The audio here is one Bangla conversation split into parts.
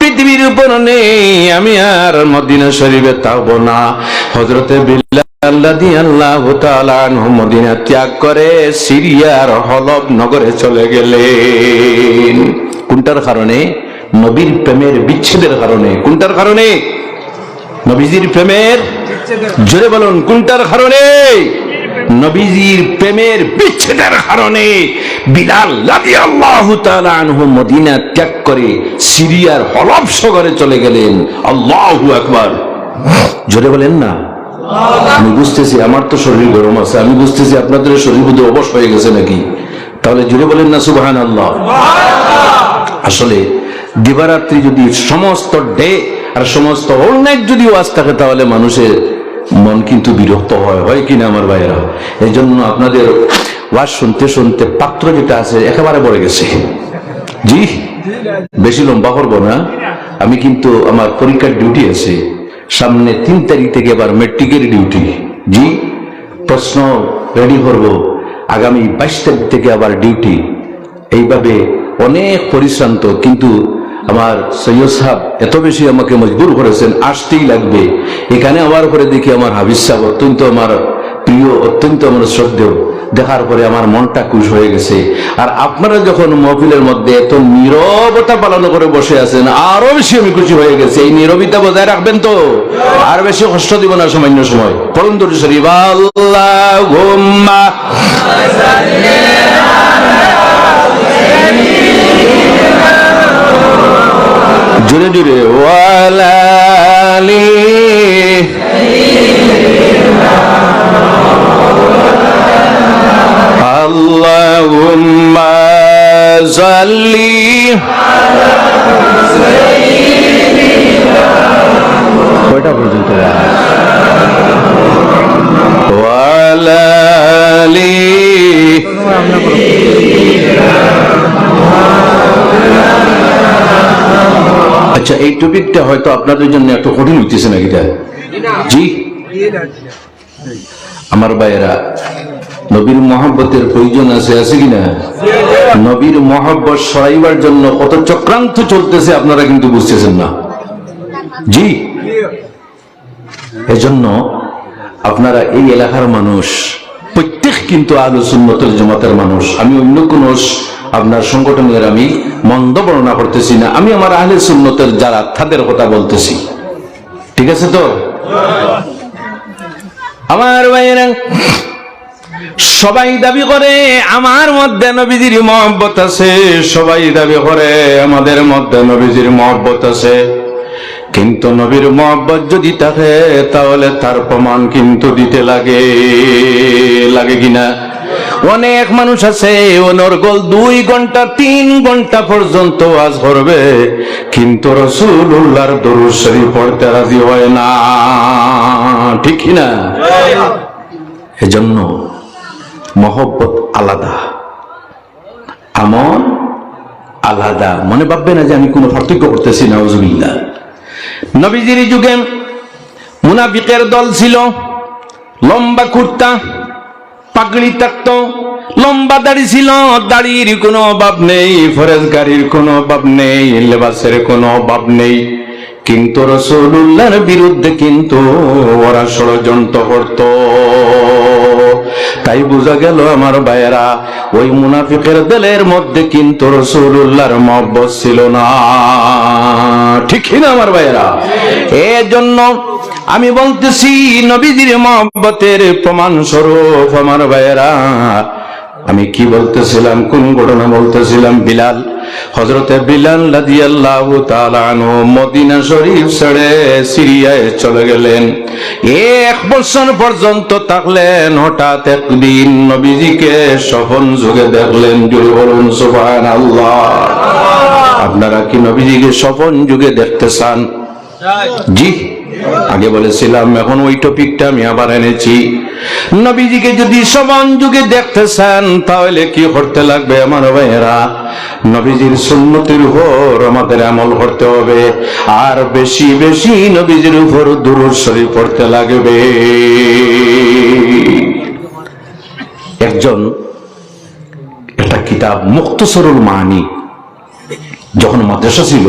পৃথিবীর উপর নেই, আমি আর মদিনা শরীফে থাকবো না। হযরতে বিলাল রাদিয়াল্লাহু তাআলা আনহু মদিনা ত্যাগ করে সিরিয়ার হলব নগরে চলে গেলেন। কোনটার কারণে? নবীর প্রেমের বিচ্ছেদের কারণে। কোনটার কারণে? নবীজির প্রেমের, জোরে বলুন কোনটার কারণে? নবীজির প্রেমের বিচ্ছেদের কারণে বিলাল রাদিয়াল্লাহু তাআলা আনহু মদিনা ত্যাগ করে সিরিয়ার হলব শহরে চলে গেলেন। আল্লাহু আকবার, জোরে বলেন না। আমি বুঝতেছি আমার তো শরীর গরম আছে, আমি বুঝতেছি আপনাদের শরীর বোধ অবশ হয়ে গেছে নাকি? তাহলে জোরে বলেন না সুবহানাল্লাহ। আসলে দিবারাত্রি যদি সমস্ত ডে আর সমস্ত অনেক যদি ওয়াজ থাকে তাহলে মানুষের মন কিন্তু বিরক্ত হয় কিনা আমার ভাইয়েরা? এই জন্য আপনাদের ওয়াজ শুনতে শুনতে পাত্র যেটা আছে একেবারে পড়ে গেছে। জি, বেশি লম্বা করবো না। আমি কিন্তু আমার পরীক্ষার ডিউটি আছে সামনে, 3 তারিখ থেকে আবার মেট্রিকের ডিউটি। জি, প্রশ্ন রেডি করবো, আগামী 22 তারিখ থেকে আবার ডিউটি। এইভাবে অনেক পরিশ্রান্ত, কিন্তু আমার সৈয়দ সাহেব এত বেশি আমাকে মজবুর করেছেন, আসতেই লাগবে। এখানে আবার পরে দেখি আমার হাফিজ সাহেব অত্যন্ত আমার প্রিয়, অত্যন্ত আমার শ্রদ্ধেয়, দেখার পরে আমার মনটা খুশ হয়ে গেছে। আর আপনারা যখন মহফিলের মধ্যে এত নীরবতা পালন করে বসে আছেন, আরো বেশি আমি খুশি হয়ে গেছে। এই নীরবতা বজায় রাখবেন তো, আর বেশি কষ্ট দিব না সামান্য সময়। পড়ুন দুরূদ শরীফ, আল্লাহুম্মা জোরে জোরে, ওয়ালালি আল্লাহুম্মা সাল্লি কয়টা পর্যন্ত? ওয়ালালি আচ্ছা, এই টপিকটা হয়তো আপনাদের জন্য একটু কঠিন হইতেছে নাকি? জি আমার ভাইয়েরা, নবীর মহব্বতের প্রয়োজন আছে, আছে কিনা? নবীর মহব্বত সরাইবার জন্য কত চক্রান্ত চলতেছে আপনারা কিন্তু বুঝতেছেন না। জি, এজন্য আপনারা এই এলাকার মানুষ প্রত্যেক কিন্তু আহলে সুন্নাত ওয়াল জামাতের মানুষ। আমি অন্য কোন আপনার সংগঠনের আমি মন্দ বর্ণনা করতেছি না, আমি আমার আহলে সুন্নতের যারা তাদের কথা বলতেছি, ঠিক আছে তো? আমার ভাইয়েরা সবাই দাবি করে আমার মধ্যে নবীজির মহব্বত আছে, সবাই দাবি করে আমাদের মধ্যে নবীজির মহব্বত আছে, কিন্তু নবীর মহব্বত যদি থাকে তাহলে তার প্রমাণ কিন্তু দিতে লাগে, লাগে কিনা? অনেক মানুষ আছে অনর্গল 2 ঘন্টা 3 ঘন্টা পর্যন্ত ওয়াজ করবে, কিন্তু রাসূলুল্লাহর দরুদ শরীফ পড়তে রাজি হয় না, ঠিক না? এজন্য মহব্বত আলাদা, আমল আলাদা। মনে ভাববে না যে আমি কোনো পার্থক্য করতেছি, নাউজুবিল্লাহ। নবীজির যুগে মুনাফিকের দল ছিল, লম্বা কুর্তা, পাগড়ি থাকতো, লম্বা দাড়ি ছিল, দাড়ির কোনো অভাব নেই, ফরেজগারির কোনো অভাব নেই, লেবাসের কোনো অভাব নেই, কিন্তু রাসূলুল্লাহর বিরুদ্ধে কিন্তু ওরা ষড়যন্ত্র করত। তাই বোঝা গেল আমার ভাইয়েরা, ওই মুনাফিকের দলের মধ্যে কিন্তু রাসূলুল্লাহর মহব্বত ছিল না, ঠিক না আমার ভাইয়েরা? এর জন্য আমি বলতেছি নবীজির মহব্বতের প্রমাণ স্বরূপ আমার ভাইয়েরা, আমি কি বলতেছিলাম, কোন ঘটনা বলতেছিলাম? বিলাল, হযরতে বিলাল রাদিয়াল্লাহু তাআলা আনহু মদিনা শরীফ ছেড়ে সিরিয়ায় চলে গেলেন। 1 বছর পর্যন্ত থাকলেন। হঠাৎ একদিন নবীজিকে স্বপ্ন যুগে দেখলেন। জোরে বলুন সুবহানাল্লাহ। আপনারা কি নবীজিকে স্বপ্ন যুগে দেখতে চান? জি, আগে বলেছিলাম, এখন ওই টপিকটা আমি আবার এনেছি। নবীজিকে যদি স্বপ্ন যুগে দেখতে চান তাহলে কি করতে লাগবে আমার ভাইয়েরা? নবীজির সুন্নতের উপর আমাদের আমল করতে হবে, আর বেশি বেশি নবীজির উপর দুরূদ শরীফ পড়তে লাগবে। একজন একটা কিতাব মুখতসরুল মানি, যখন মাদ্রাসা ছিল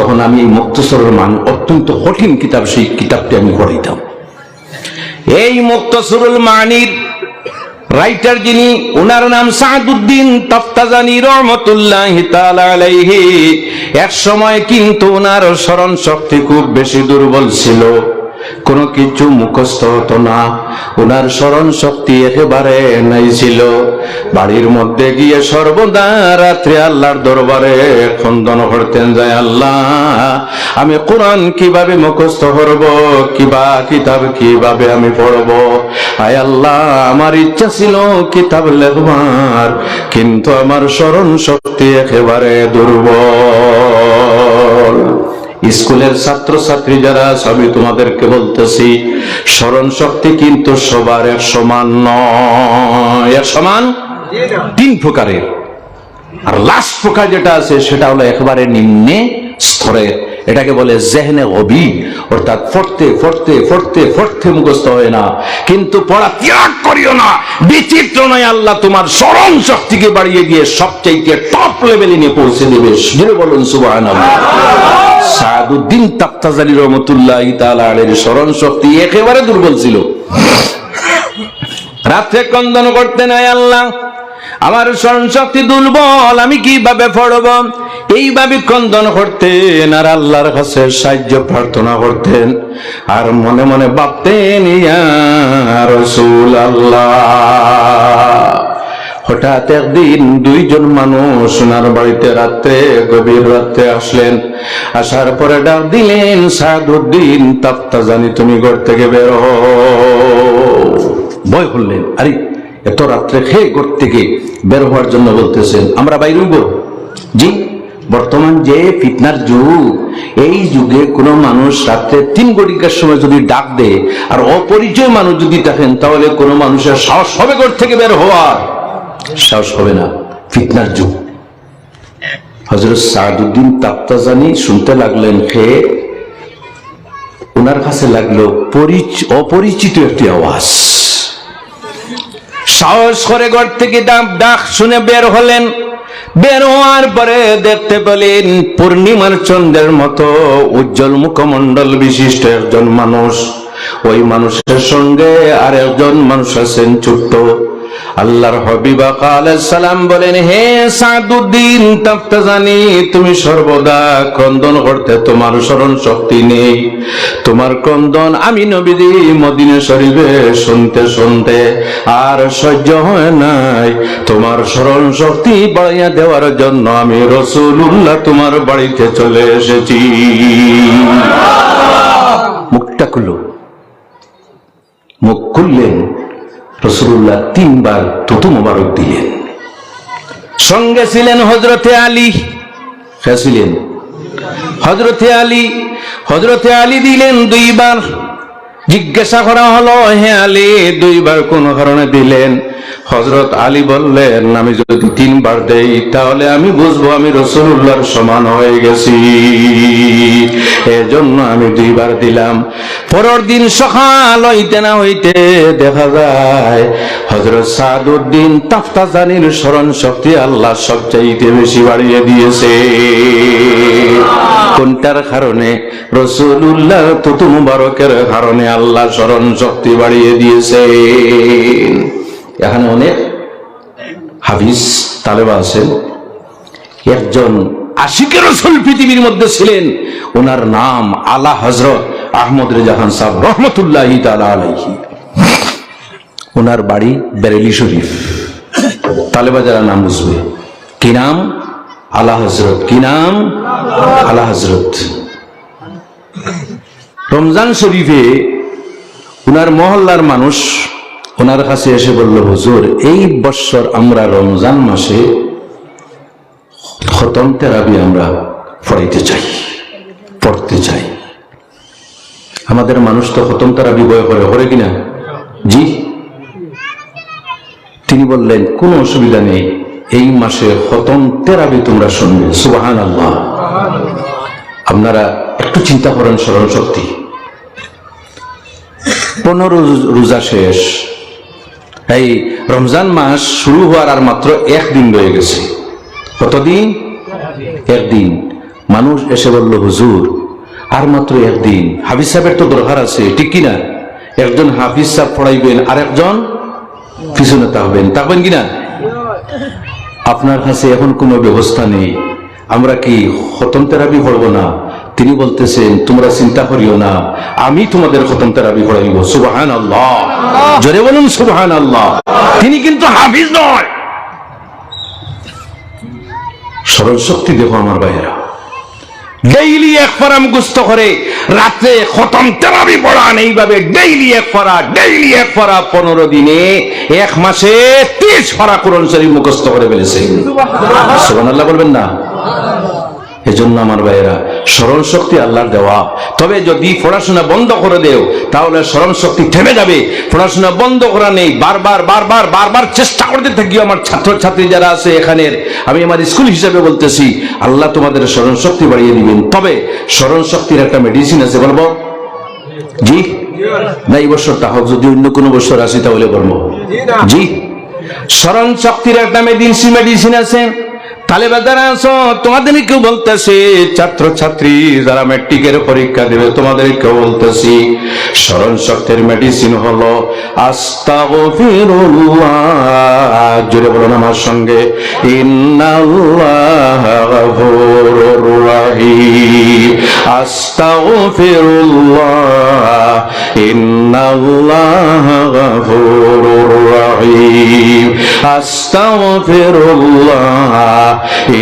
তখন আমি এই মুক্তসরের মান অত্যন্ত কঠিন কিতাব, সেই কিতাবটি আমি পড়াইতাম। এই মুক্তসরুল মানির রাইটার যিনি, ওনার নাম সাদউদ্দিন তাফতাজানী রহমাতুল্লাহি তাআলা আলাইহি। এক সময় কিন্তু ওনার স্মরণ শক্তি খুব বেশি দুর্বল ছিল, কোনো কিছু মুখস্থ হতো না, ওনার স্মরণ শক্তি একেবারে নাই ছিল। বাড়ির মধ্যে গিয়ে সর্বদা রাত্রে আল্লাহর দরবারে খন্দন করতেন, যায় আল্লাহ আমি কোরআন কিভাবে মুখস্থ করব, কিবা কিতাব কিভাবে আমি পড়ব। আয় আল্লাহ আমার ইচ্ছা ছিল কিতাব লেখবার, কিন্তু আমার স্মরণ শক্তি একেবারে দুর্বল। স্কুলের ছাত্র ছাত্রী যারা সবই তোমাদেরকে বলতেছি, স্মরণ শক্তি কিন্তু সবার এক সমান নয়, এক সমান তিন প্রকারের। আর লাস্ট প্রকার যেটা আছে সেটা হলো একেবারে নিম্নে স্তরের, এটাকে বলে জেহনে গবি, অর্থাৎ পড়তে পড়তে পড়তে পড়তে মুখস্থ হয় না, কিন্তু পড়া ত্যাগ করিও না। বিচিত্র নয়, আল্লাহ তোমার স্মরণ শক্তিকে বাড়িয়ে দিয়ে সবচেয়ে টপ লেভেলে নিয়ে পৌঁছে দেবে। জোরে বলুন সুবহানাল্লাহ। সাদউদ্দিন তাফতাজানী রহমাতুল্লাহি তাআলা আলাইহির স্মরণ শক্তি একেবারে দুর্বল ছিল। রাত্রে ক্রন্দন করতেন, আয় আল্লাহ আমার স্মরণ শক্তি দুর্বল, আমি কিভাবে পড়ব। এইভাবে ক্রন্দন করতেন আর আল্লাহর কাছে সাহায্য প্রার্থনা করতেন, আর মনে মনে ভাবতেন ইয়া রাসূলুল্লাহ। হঠাৎ একদিন দুইজন মানুষ ওনার বাড়িতে রাত্রে, গভীর রাত্রে আসলেন। আসার পরে ডাক দিলেন, সাদউদ্দিন তাফতাজানী তুমি ঘর থেকে বের হও। ভয় করলেন, আরে এত রাত্রে খেয়ে ঘর থেকে বের হওয়ার জন্য বলতেছেন, আমরা বাইরে হইব? জি, বর্তমান যে ফিতনার যুগ, এই যুগে কোনো মানুষ রাত্রে 3 ঘটিকার সময় যদি ডাক দেয় আর অপরিচয় মানুষ যদি থাকেন, তাহলে কোনো মানুষের সাহস হবে ঘর থেকে বের হওয়ার? সাহস হবে না, ফিতনার যুগ। হযরত সাদউদ্দিন তাফতাজানী শুনতে লাগলেন, খেয়ে ওনার কাছে লাগলো অপরিচিত একটি আওয়াজ। সাহস করে ঘর থেকে ডাক শুনে বের হলেন। বের হওয়ার পরে দেখতে পেলেন পূর্ণিমার চন্দ্রের মতো উজ্জ্বল মুখমণ্ডল বিশিষ্ট একজন মানুষ। ওই মানুষের সঙ্গে আর একজন মানুষ আছেন ছোট্ট। আল্লাহর হাবিব আলাইহিস সালাম বলেন, হে সাদউদ্দিন তাফতাজানী তুমি সর্বদা ক্রন্দন করতে, তোমার স্মরণ শক্তি নেই। তোমার ক্রন্দন আমি নবীজি মদিনা শরীফে শুনতে শুনতে আর সহ্য হয় নাই। তোমার স্মরণ শক্তি বাড়াইয়া দেওয়ার জন্য আমি রাসূলুল্লাহ তোমার বাড়িতে চলে এসেছি। মুখটা খুলো। মুখ খুললেন, রাসূলুল্লাহ 3 বার থুতু মোবারক দিলেন। সঙ্গে ছিলেন হযরতে আলী। কে ছিলেন? হযরতে আলী। হযরতে আলী দিলেন 2 বার। জিজ্ঞাসা করা হলো, হে আলী 2 বার কোন কারণে দিলেন? হযরত আলী বললেন, আমি যদি 3 বার দেই তাহলে আমি বুঝবো আমি রাসূলুল্লাহর সমান হয়ে গেছি, এজন্য আমি 2 বার দিলাম। পরের দিন সকাল হইতে না হইতে দেখা যায় হযরত সাদউদ্দিন তাফতাজানীর স্মরণ শক্তি আল্লাহ সবচাইতে বেশি বাড়িয়ে দিয়েছে। কোনটার কারণে? রাসূলুল্লাহ থুতু মুবারকের কারণে আল্লাহ স্মরণ শক্তি বাড়িয়ে দিয়েছে। এখানে অনেক হাফিজ তালেবা আছেন। একজন আশিকে রাসূল পৃথিবীর মধ্যে ছিলেন, ওনার নাম আলা হযরত আহমদ রেজা খান সাহেব রহমতুল্লাহি তাআলা আলাইহি। ওনার বাড়ি বেরেলি শরীফ। তালেবা যারা নাম বুঝবে, কি নাম? আলা হযরত। কি নাম? আলা হযরত। রমজান শরীফে ওনার মহল্লার মানুষ ওনার কাছে এসে বলল, হুজুর এই বছর আমরা রমজান মাসে খতম তেরাবি আমরা পড়াইতে চাই, পড়তে চাই। আমাদের মানুষ তো খতম তেরাবি বয় করে কিনা? জি। তিনি বললেন, কোনো অসুবিধা নেই, এই মাসে খতম তেরাবি তোমরা শুনবে। সুবহানাল্লাহ। আপনারা একটু চিন্তা করেন, স্মরণ শক্তি। 15 রোজা শেষ, এই রমজান মাস শুরু হওয়ার আর মাত্র 1 দিন রয়ে গেছে। কতদিন? 1 দিন। মানুষ এসে বলল, হুজুর আর মাত্র একদিন, হাফিজ সাহেবের তো দরকার আছে, ঠিক কিনা? একজন হাফিজ সাহেব পড়াইবেন আর একজন পিছনে থাকবেন কিনা? আপনার কাছে এখন কোনো ব্যবস্থা নেই, আমরা কি খতম তেরাবি পড়বো না? তিনি বলতেছেন, তোমরা চিন্তা করিও না, আমি তোমাদের খতম তেরাবি পড়াইব। সুবহানাল্লাহ, জোরে বলুন সুবহানাল্লাহ। তিনি কিন্তু হাফিজ নয়। স্মরণ শক্তি দেখো আমার ভাইয়েরা, ডেইলি এক পারা মুখস্থ করে রাতে খতম তেরাবি পড়ান, এইভাবে ডেইলি এক পারা 15 দিনে 1 মাসে 30 পারা কোরআন শরীফ মুখস্থ করে ফেলেছে। সুবহানাল্লাহ বলবেন না? এজন্য আমার ভাইয়েরা, স্মরণ শক্তি আল্লাহর দেওয়া। তবে যদি পড়াশোনা বন্ধ করে দেও তাহলে স্মরণ শক্তি থেমে যাবে। পড়াশোনা বন্ধ করা নেই, বারবার চেষ্টা করতে থাকি। আমার ছাত্রছাত্রী যারা আছে এখানের, আমি আমার স্কুল হিসেবে বলতেছি, আল্লাহ তোমাদের স্মরণ শক্তি বাড়িয়ে দিবেন। তবে স্মরণ শক্তির একটা মেডিসিন আছে, বলবো? জি না, এই বছরটা হোক, যদি অন্য কোনো বছর আসি তাহলে বলবো। জি, স্মরণ শক্তির একটা মেডিসিন আছে। তালেবা যারা আছো তোমাদেরকেও বলতেছি, ছাত্রছাত্রী যারা ম্যাট্রিকের পরীক্ষা দেবে তোমাদেরকেও বলতেছি, স্মরণ শক্তির মেডিসিন হলো আস্তাগফিরুল্লাহ। জোরে বলুন আমার সঙ্গে, ইন্নাল্লাহা গফুরুর রাহিম। আস্তাগফিরুল্লাহ, ইন্নাল্লাহা গফুরুর রাহিম। আস্তাগফিরুল্লাহ,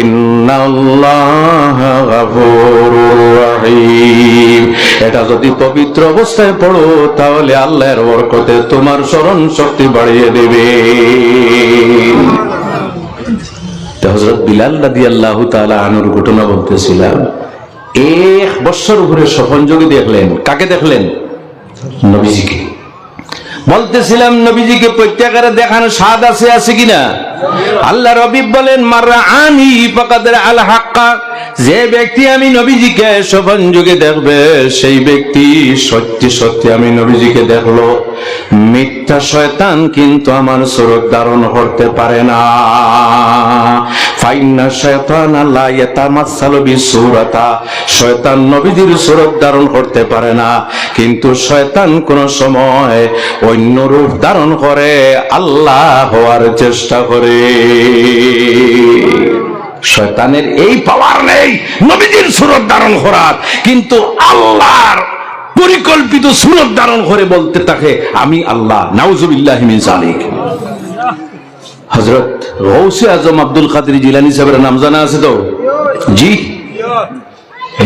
ইন্নাল্লাহা গফুরুর রাহিম। এটা যদি পবিত্র অবস্থায় পড়ো তাহলে আল্লাহর বরকতে তোমার স্মরণ শক্তি বাড়িয়ে দেবে। হযরত বিলাল রাদিয়াল্লাহু তাআলা আনহুর ঘটনা বলতেছিলাম। 1 বছর উপরে স্বপন যোগে দেখলেন। কাকে দেখলেন? নবীজিকে। বলতেছিলাম নবীজিকে প্রত্যেকের দেখানো স্বাদ আছে কিনা? আল্লাহ রবি বলেন, মারআনি ফাকাদ আল হাক্কা। যে ব্যক্তি আমি নবীজিকে স্বপন যুগে দেখবে সেই ব্যক্তি সত্যি আমি নবীজিকে দেখলো। মিথ্যা শয়তান কিন্তু আমার সুরত ধারণ করতে পারে না। ফাইন্না শায়তানা লা ইয়াতামাসসালু বিসূরাতা। শয়তান নবীজির সুরত ধারণ করতে পারে না, কিন্তু শয়তান কোন সময় অন্য রূপ ধারণ করে আল্লাহ হওয়ার চেষ্টা করে। শয়তানের এই পাওয়ার নেই নবীজির সুরত ধারণ করার, কিন্তু আল্লাহর পরিকল্পিত সুরত ধারণ করে বলতে থাকে আমি আল্লাহ। নাউজুবিল্লাহি মিন যালিক। হযরত গৌসে আজম আব্দুল কাদের জিলানী সাহেবের নাম জানা আছে তো? জি।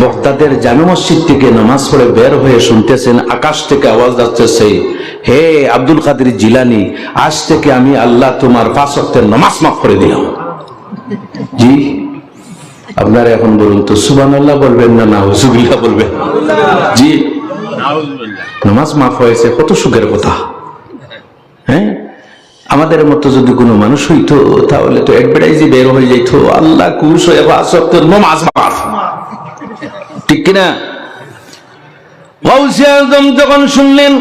বক্তাদের জামে মসজিদ থেকে নামাজ পড়ে বের হয়ে শুনতেছেন, আকাশ থেকে আওয়াজ আসতেছে, হে আব্দুল কাদের জিলানী, আজ থেকে আমি আল্লাহ তোমার 5 ওয়াক্তের নামাজ মাফ করে দিলাম। জি, আপনারা এখন বলুন তো সুবহানাল্লাহ বলবেন না নাউজুবিল্লাহ বলবেন? জি, নামাজ মাফ হয়েছে, কত সুখের কথা। হ্যাঁ, আমাদের মতো যদি কোনো মানুষ হইতো তাহলে তো অ্যাডভার্টাইজে বের হয়ে যেত, আল্লাহ খুশ হয়ে 5 ওয়াক্তের নামাজ মাফ। ঠিক কিনা? গাউসে আজম যখন শুনলেন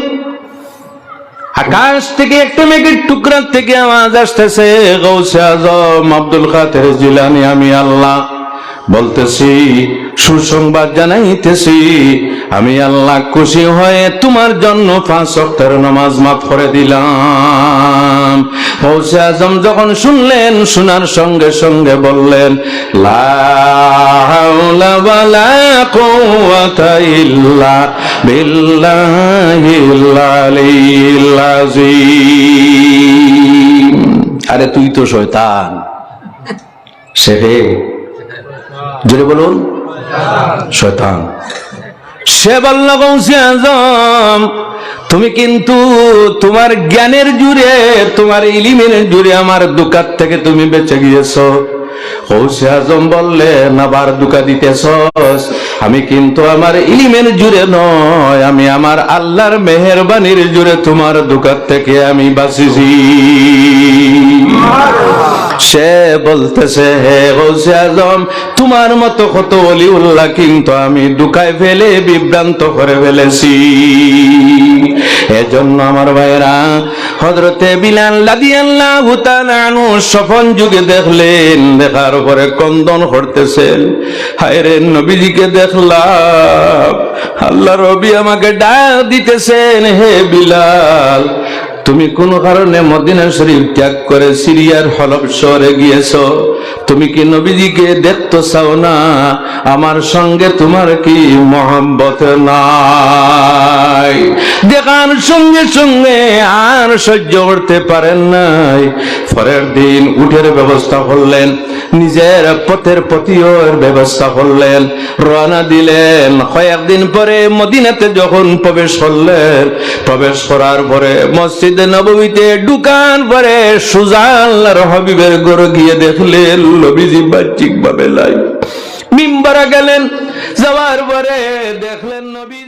আকাশ থেকে একটা মেঘের টুকরা থেকে আওয়াজ আসতেছে, গাউসে আজম আব্দুল কাদের জিলানী আমি আল্লাহ বলতেছি, সুসংবাদ জানাইতেছি, আমি আল্লাহ খুশি হয়ে তোমার জন্য 5 ওয়াক্তের নামাজ মাফ করে দিলাম। গাউসে আজম যখন শুনলেন, শোনার সঙ্গে সঙ্গে বললেন, লা হাওলা ওয়ালা কুওয়াতা ইল্লা বিল্লাহিল আলিয়্যিল আযীম। আরে তুই তো শয়তান। সে জোরে বলুন, শয়তান। সে বলল, গাউসে আজম তুমি কিন্তু তোমার জ্ঞানের জুড়ে, তোমার ইলমের জুড়ে আমার দুকাত থেকে তুমি বেঁচে গিয়েছো। গাউসে আজম বললেন, আবার দুকা দিতেছস? আমি কিন্তু আমার ইলমের জুড়ে নয়, আমি আমার আল্লাহর মেহেরবানির জুড়ে তোমার দুকাত থেকে আমি বাঁচিছি। সে বলতেছে, হে গৌসে আজম, তোমার মতো কত ওলিউল্লাহ কিন্তু আমি দুকায় ফেলে বিভ্রান্ত করে ফেলেছি। এজন্য আমার ভাইরা, হযরতে বিলাল রাদিয়াল্লাহু তাআলা আনহু স্বপন যুগে দেখলেন, দেখার পরে ক্রন্দন করতেছেন, হায় রে নবীজিকে দেখলাম, আল্লাহ রবি আমাকে ডাক দিতেছেন, হে বিলাল, তুমি কোন কারণে মদিনা শরীফ ত্যাগ করে সিরিয়ার হলব শহরে গিয়েছো? তুমি কি নবীজিকে দেখতে চাও না? আমার সঙ্গে তোমার কি মহব্বত নাই? দেখার সঙ্গে সঙ্গে আর সহ্য করতে পারেন নাই, পরের দিন উটের ব্যবস্থা করলেন, নিজের পথের পথিয়ের ব্যবস্থা করলেন, রওনা দিলেন। কয়েকদিন পরে মদিনাতে যখন প্রবেশ করলেন, প্রবেশ করার পরে মসজিদে নববীতে ঢুকার পরে সুজা আল্লাহর হাবিবের ঘরে গিয়ে দেখলেন নবীজি বাহ্যিক ভাবে নাই। মিম্বরে গেলেন, যাওয়ার পরে দেখলেন নবী